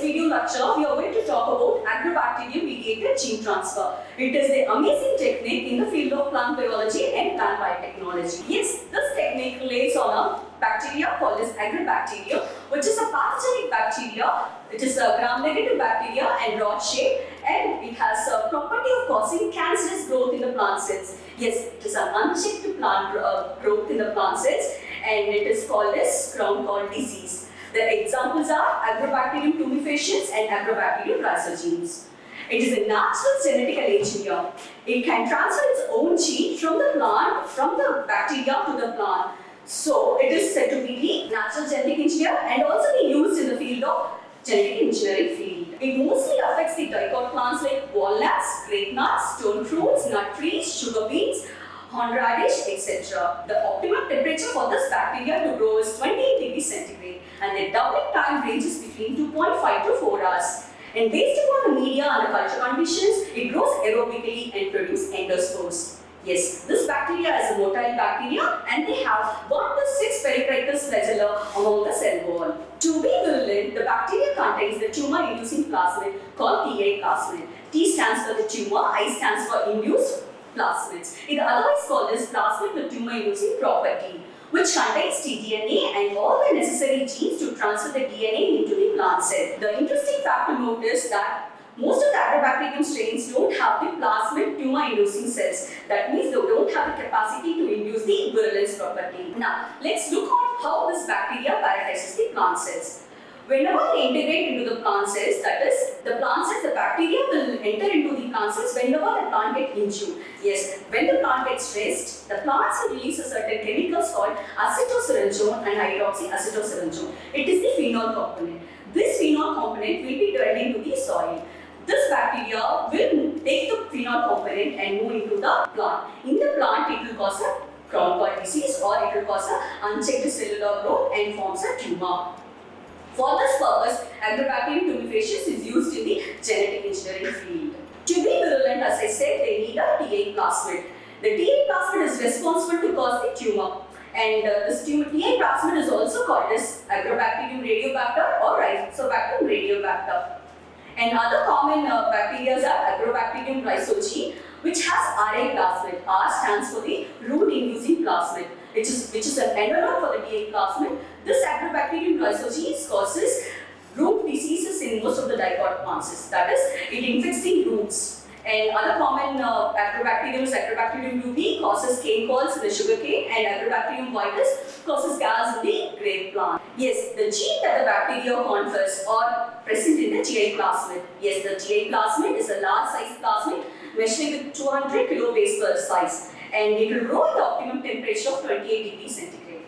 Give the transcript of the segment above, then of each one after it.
video lecture, we are going to talk about Agrobacterium mediated gene transfer. It is the amazing technique in the field of plant biology and plant biotechnology. Yes, this technique relates on a bacteria called as Agrobacterium, which is a pathogenic bacteria. It is a gram-negative bacteria and rod shape, and it has a property of causing cancerous growth in the plant cells. Yes, it is an unchecked plant growth in the plant cells, and it is called as crown gall disease. The examples are Agrobacterium tumefaciens and Agrobacterium rhizogenes. It is a natural genetic engineer. It can transfer its own gene from the plant, from the bacteria to the plant. So it is said to be the natural genetic engineer and also be used in the field of genetic engineering field. It mostly affects the dicot plants like walnuts, grape nuts, stone fruits, nut trees, sugar beets, hornradish, etc. The optimum temperature for this bacteria to grow is 28 degrees centigrade, and the doubling time ranges between 2.5 to 4 hours. And based upon the media and the culture conditions, it grows aerobically and produces endospores. Yes, this bacteria is a motile bacteria, and they have 1 to 6 pericritus flagella among the cell wall. To be virulent, the bacteria contains the tumor-inducing plasmid called TA plasmid. T stands for the tumor, I stands for induced plasmids. It is otherwise called as plasmid with tumor-inducing property, which contains tDNA and all the necessary genes to transfer the DNA into the plant cell. The interesting fact to note is that most of the Agrobacterium strains don't have the plasmid tumor-inducing cells. That means they don't have the capacity to induce the virulence property. Now, let's look at how this bacteria parasitizes the plant cells. Whenever they integrate into the plant cells, that is, the plant cells, the bacteria will enter into the plant cells whenever the plant gets injured. Yes, when the plant gets stressed, the plants will release a certain chemicals called acetosyrinjone and hydroxyacetosyrinjone. It is the phenol component. This phenol component will be turned into the soil. This bacteria will take the phenol component and move into the plant. In the plant, it will cause a crown gall disease, or it will cause an unchecked cellular growth and forms a tumor. For this purpose, Agrobacterium tumefaciens is used in the genetic engineering field. To be virulent, as I said, they need a TA plasmid. The TA plasmid is responsible to cause the tumor. And this TA plasmid is also called as Agrobacterium radiobacter or Rhizobacterium radiobacter. And other common bacteria are Agrobacterium rhizogene, which has Ra plasmid. R stands for the root-inducing plasmid, which is an analog for the TA plasmid. This Agrobacterium rhizogene causes root diseases in most of the dicot plants. That is, it infects the roots. And other common Agrobacterium is Agrobacterium UV, causes cane galls in the sugarcane, and Agrobacterium vitis causes galls in the grape plant. Yes, the gene that the bacteria confers are present in the TA plasmid. Yes, the TA plasmid is a large size plasmid measuring with 200 kilobase per size, and it will grow at the optimum temperature of 28 degrees centigrade.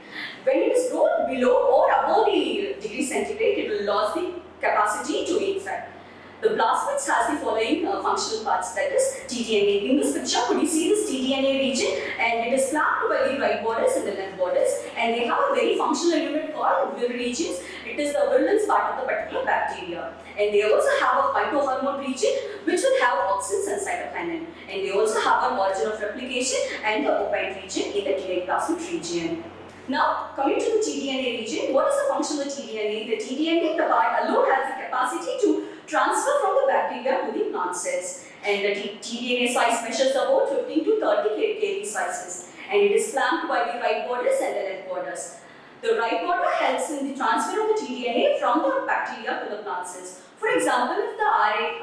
When it is grown below or above the degree centigrade, it will lose the capacity to infect. The plasmids has the following functional parts, that is tDNA. In this picture, could you see this tDNA region? And it is flanked by the right borders and the left borders, and they have a very functional unit called vir regions. It is the virulence part of the particular bacteria. And they also have a phytohormone region, which will have auxins and cytokinin. And they also have an origin of replication and the opine region in the TA plasmid region. Now, coming to the tDNA region, what is the function of the tDNA? The tDNA, the part alone, has the capacity to transfer from the bacteria to the plant cells, and the tDNA size measures about 15 to 30 kb sizes, and it is flanked by the right borders and the left borders. The right border helps in the transfer of the tDNA from the bacteria to the plant cells. For example, if the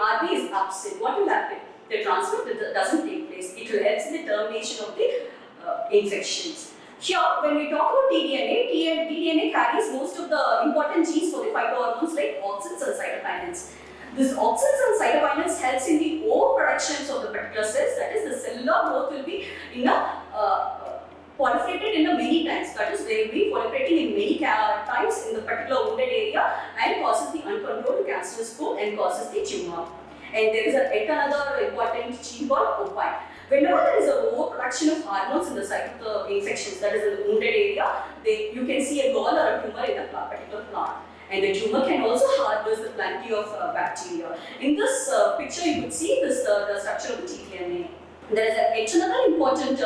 RB is absent, what will happen? The transfer doesn't take place. It will help in the termination of the infections. Here, when we talk about tDNA carries most of the important genes for the phytohormones like auxins and cytokinins. This auxins and cytokinins helps in the overproductions of the particular cells, that is, the cellular growth will be in proliferated in many times, that is, they will be proliferating in many times in the particular wounded area and causes the uncontrolled cancerous growth and causes the tumor. And there is yet another important gene called opine. Whenever there is an overproduction of hormones in the site of the infections, that is in the wounded area, you can see a gall or a tumor in the particular plant. And the tumor can also harbor the plenty of bacteria. In this picture, you could see this the structure of the tDNA. There is another important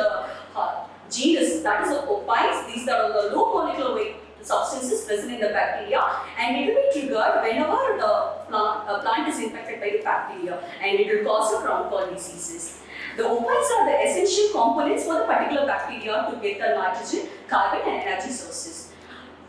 gene that is opines. These are the low molecular weight substances present in the bacteria, and it will be triggered whenever the plant is infected by the bacteria, and it will cause a crown-called diseases. The opines are the essential components for the particular bacteria to get the nitrogen, carbon, and energy sources.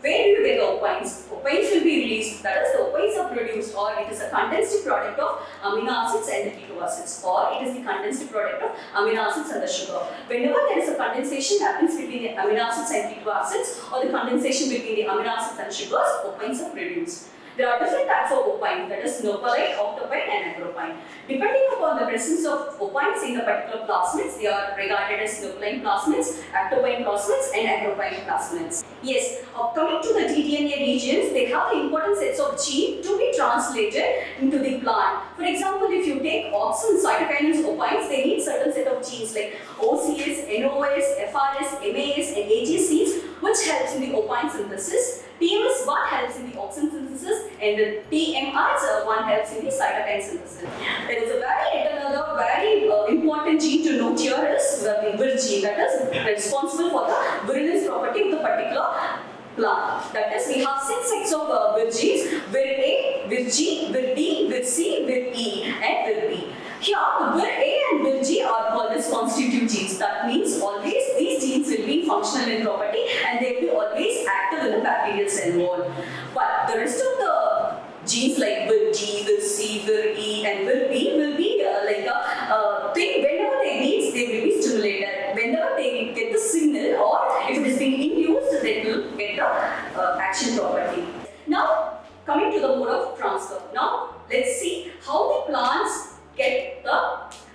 Where do you get the opines? Opines will be released, that is, the opines are produced, or it is a condensed product of amino acids and the ketone acids, or it is the condensed product of amino acids and the sugar. Whenever there is a condensation happens between the amino acids and ketone acids, or the condensation between the amino acids and sugars, opines are produced. There are different types of opine, that is nopalite, octopine, and agropine. Depending upon the presence of opines in the particular plasmids, they are regarded as nopaline plasmids, octopine plasmids, and agropine plasmids. Yes, coming to the tDNA regions, they have the important sets of genes to be translated into the plant. For example, if you take auxins, cytokinins, opines, they need certain set of genes like OCS, NOS, FRS, MAS, and AGCs, which helps in the opine synthesis. TMS1 helps in the auxin synthesis, and the TMRs one helps in the cytokine synthesis. There is another very important gene to note here is the vir gene, that is responsible for the virulence property of the particular plant. That is, we have 6 sets of vir genes: vir A, vir G, vir D, vir C, vir E, and vir B. Here, the vir A and vir G are called as constitutive genes. That means always these genes will be functional in property and they will be always active in the bacterial cell wall. But the rest of the genes like vir G, vir C, vir E, and vir B will be like a thing. Whenever they meet, they will be stimulated. Whenever they get the signal, or if it is being induced, they will get the action property. Now, coming to the mode of transfer. Now, let's see how the plants get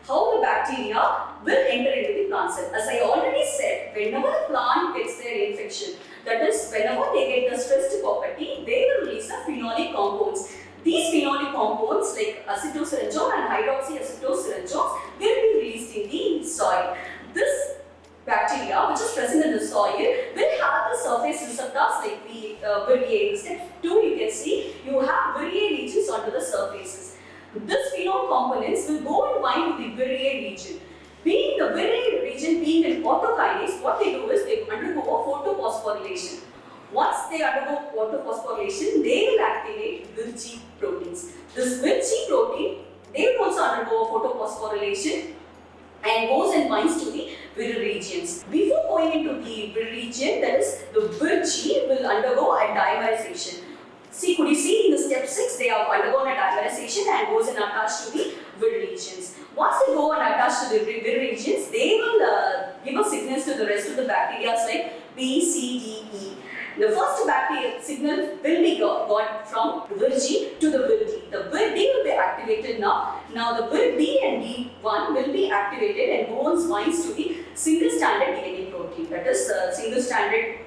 how the bacteria will enter into the plant cell. As I already said, whenever the plant gets their infection, that is, whenever they get the stressed property, they will release the phenolic compounds. These phenolic compounds like acetosyrentone and hydroxyacetosyrentone will be released in the soil. This bacteria, which is present in the soil, will have the surface receptors like the viriae. In step 2, you can see you have viriae regions onto the surfaces. This phenol components will go and bind to the viriae region. Being the viriae region being an autokinase, what they do is they undergo a photophosphorylation. Once they undergo photophosphorylation, they will activate vir-G proteins. This vir-G protein, they will also undergo a photophosphorylation and goes and binds to the vir regions. Before going into the vir region, that is, the vir-G will undergo a dimerization. See, could you see in the step 6, they have undergone a dimerization and goes and attached to the vir regions. Once they go and attach to the vir regions, they will give a signals to the rest of the bacteria like B, C, D, E. The first bacterial signal will be got from vir-G to the vir-D. The vir-D will be activated now. Now the vir-D and D1 will be activated and goes binds to the single stranded DNA protein. That is single stranded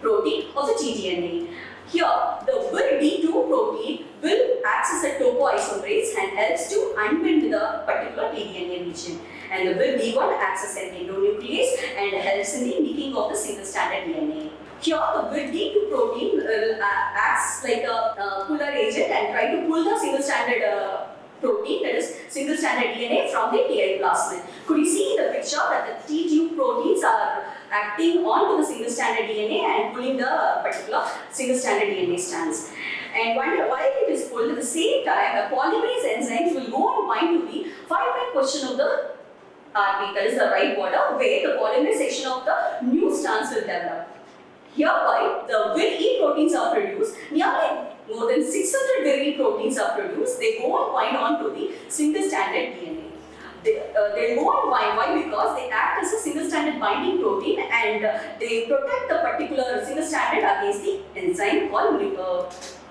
protein of the tDNA. Here, the vir-D2 protein will act as a topoisomerase and helps to unbind the particular tDNA region. And the vir-D1 acts as an endonuclease and helps in the nicking of the single-stranded DNA. Here, the vir-D2 protein will acts like a puller agent and try to pull the single-stranded protein, that is single-stranded DNA, from the TI plasmid. Could you see in the picture that the T2 proteins are acting onto the single-stranded DNA and pulling the particular single-stranded DNA strands? And while it is pulled, at the same time, the polymerase enzymes will go and bind to the 5' portion of the RB, that is the right border, where the polymerization of the new strands will develop. Hereby, the vir-E proteins are produced. Nearly more than 600 vir-E proteins are produced. They go and bind onto the single-stranded DNA. They go and bind. Why? Because they act as a single-stranded binding protein and they protect the particular single-stranded against the enzyme called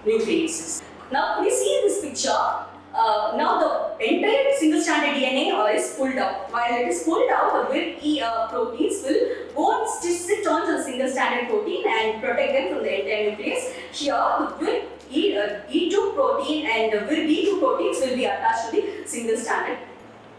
nucleases. Now, we see in this picture. Now the entire single-stranded DNA is pulled out. While it is pulled out, the vir-E proteins will go and sit onto the single-stranded protein and protect them from the entire nucleus. Here, the vir-E2 protein and the vir-D2 proteins will be attached to the single-stranded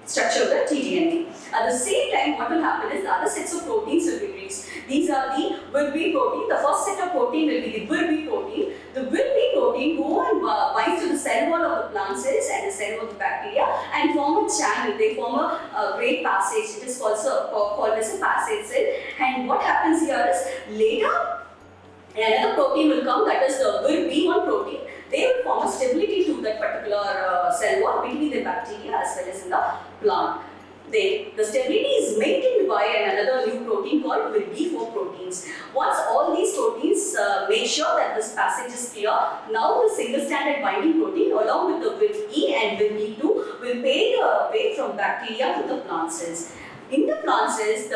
structure of the tDNA. At the same time, what will happen is the other sets of proteins will be released. These are the vir-B protein. The first set of protein will be the vir-B protein. The vir-B protein go and binds to the cell wall of the plant cells and the cell wall of the bacteria and form a channel. They form a great passage. It is also called as a passage cell. And what happens here is later And another protein will come, that is the B1 protein. They will form a stability to that particular cell wall between the bacteria as well as in the plant. The stability is maintained by another new protein called B4 proteins. Once all these proteins make sure that this passage is clear, now the single stranded binding protein along with the E and B2 will pave the way from bacteria to the plant cells. In the plant cells,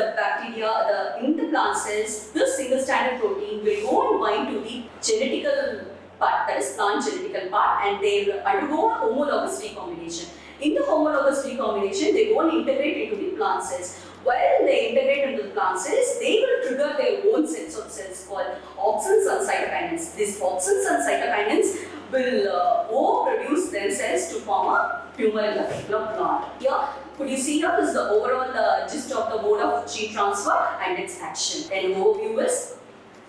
this single stranded protein will go and bind to the genetical part, that is plant genetical part, and they will undergo a homologous recombination. In the homologous recombination, they go and integrate into the plant cells. While they integrate into the plant cells, they will trigger their own sets of cells called auxins and cytokinins. These auxins and cytokinins will overproduce themselves to form a tumor in the particular plant. Here, could you see here is the overall gist of the mode of gene transfer and its action. An overview is,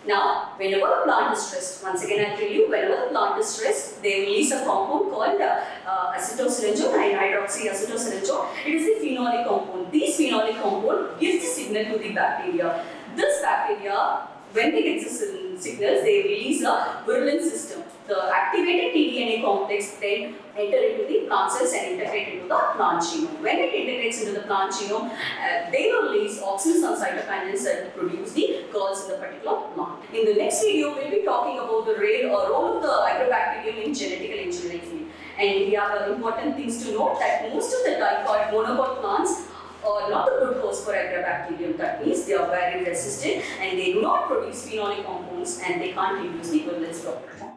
now, whenever the plant is stressed, once again I tell you, whenever the plant is stressed, they release a compound called acetylsyringone and hydroxyacetylsyringone. It is a phenolic compound. This phenolic compound gives the signal to the bacteria. This bacteria, when they get the signals, they release a virulent system. The activated tDNA complex then enter into the plant cells and integrate into the plant genome. When it integrates into the plant genome, they will release auxins and cytokinins that produce the curls in the particular plant. In the next video, we'll be talking about the role of the Agrobacterium in genetical engineering field. And we have important things to note that most of the dicot monocot plants are not a good host for Agrobacterium. That means they are very resistant and they do not produce phenolic compounds and they can't reduce the virulence property.